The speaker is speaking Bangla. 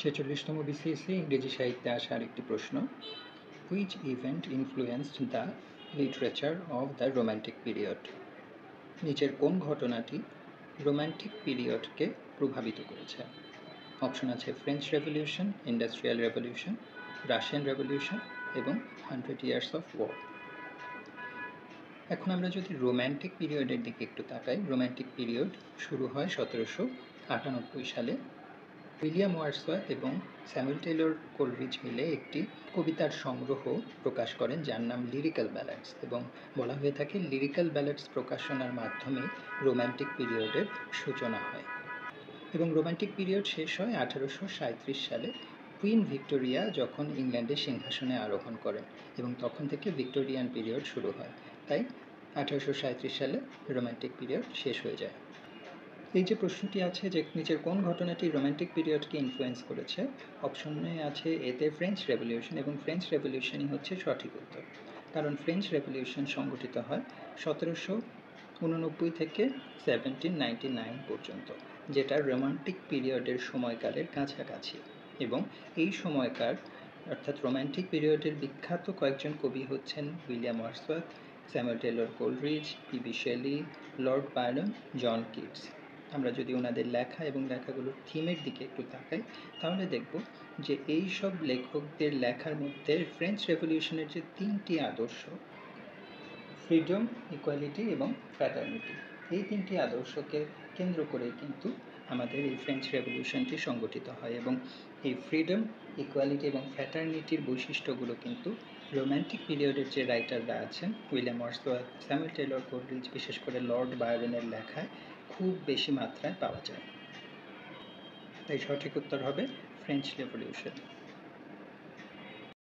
ছেচল্লিশতম বিসিএসে ইংরেজি সাহিত্যে আসা আরেকটি প্রশ্ন, which event influenced the literature of the romantic period? নিচের কোন ঘটনাটি রোম্যান্টিক পিরিয়ডকে প্রভাবিত করেছে? অপশন আছে French revolution, industrial revolution, Russian revolution এবং 100 ইয়ার্স অফ ওয়ার। এখন আমরা যদি রোম্যান্টিক পিরিয়ডের দিকে একটু তাকাই, রোম্যান্টিক পিরিয়ড শুরু হয় 1798 সালে। উইলিয়াম ওয়ার্ডসওয়ার্থ এবং স্যামুয়েল টেইলর কোলরিজ মিলে একটি কবিতার সংগ্রহ প্রকাশ করেন যার নাম লিরিক্যাল ব্যালাডস, এবং বলা হয়ে থাকে লিরিক্যাল ব্যালাডস প্রকাশনার মাধ্যমে রোম্যান্টিক পিরিয়ডের সূচনা হয়। এবং রোম্যান্টিক পিরিয়ড শেষ হয় 1837 সালে কুইন ভিক্টোরিয়া যখন ইংল্যান্ডের সিংহাসনে আরোহণ করেন, এবং তখন থেকে ভিক্টোরিয়ান পিরিয়ড শুরু হয়। তাই 1837 সালে রোম্যান্টিক পিরিয়ড শেষ হয়ে যায়। এই যে প্রশ্নটি আছে যে নিচের কোন ঘটনাটি রোম্যান্টিক পিরিয়ডকে ইনফ্লুয়েন্স করেছে, অপশনে আছে এতে ফ্রেঞ্চ রেভলিউশন, এবং ফ্রেঞ্চ রেভলিউশনই হচ্ছে সঠিক উত্তর। কারণ ফ্রেঞ্চ রেভলিউশন সংগঠিত হয় 1789 থেকে 1799 পর্যন্ত, যেটা রোম্যান্টিক পিরিয়ডের সময়কালের কাছাকাছি। এবং এই সময়কার অর্থাৎ রোম্যান্টিক পিরিয়ডের বিখ্যাত কয়েকজন কবি হচ্ছেন William Wordsworth, Samuel Taylor Coleridge, PB Shelley, Lord Byron, John Keats. আমরা যদি ওনাদের লেখা এবং লেখাগুলোর থিমের দিকে একটু তাকাই, তাহলে দেখব যে এই সব লেখকদের লেখার মধ্যে ফ্রেঞ্চ রেভলিউশনের যে তিনটি আদর্শ, ফ্রিডম, ইকুয়ালিটি এবং ফ্র্যাটার্নিটি, এই তিনটি আদর্শকে কেন্দ্র করেই কিন্তু আমাদের এই ফ্রেঞ্চ রেভলিউশনটি সংগঠিত হয়। এবং এই ফ্রিডম, ইকুয়ালিটি এবং ফ্র্যাটার্নিটির বৈশিষ্ট্যগুলো কিন্তু রোম্যান্টিক পিরিয়ডের যে রাইটাররা আছেন, William Wordsworth, Samuel Taylor Coleridge, বিশেষ করে লর্ড বায়রনের লেখায় খুব বেশি মাত্রায় পাওয়া যায়। তাই সঠিক উত্তর হবে ফ্রেঞ্চ রেভলিউশন।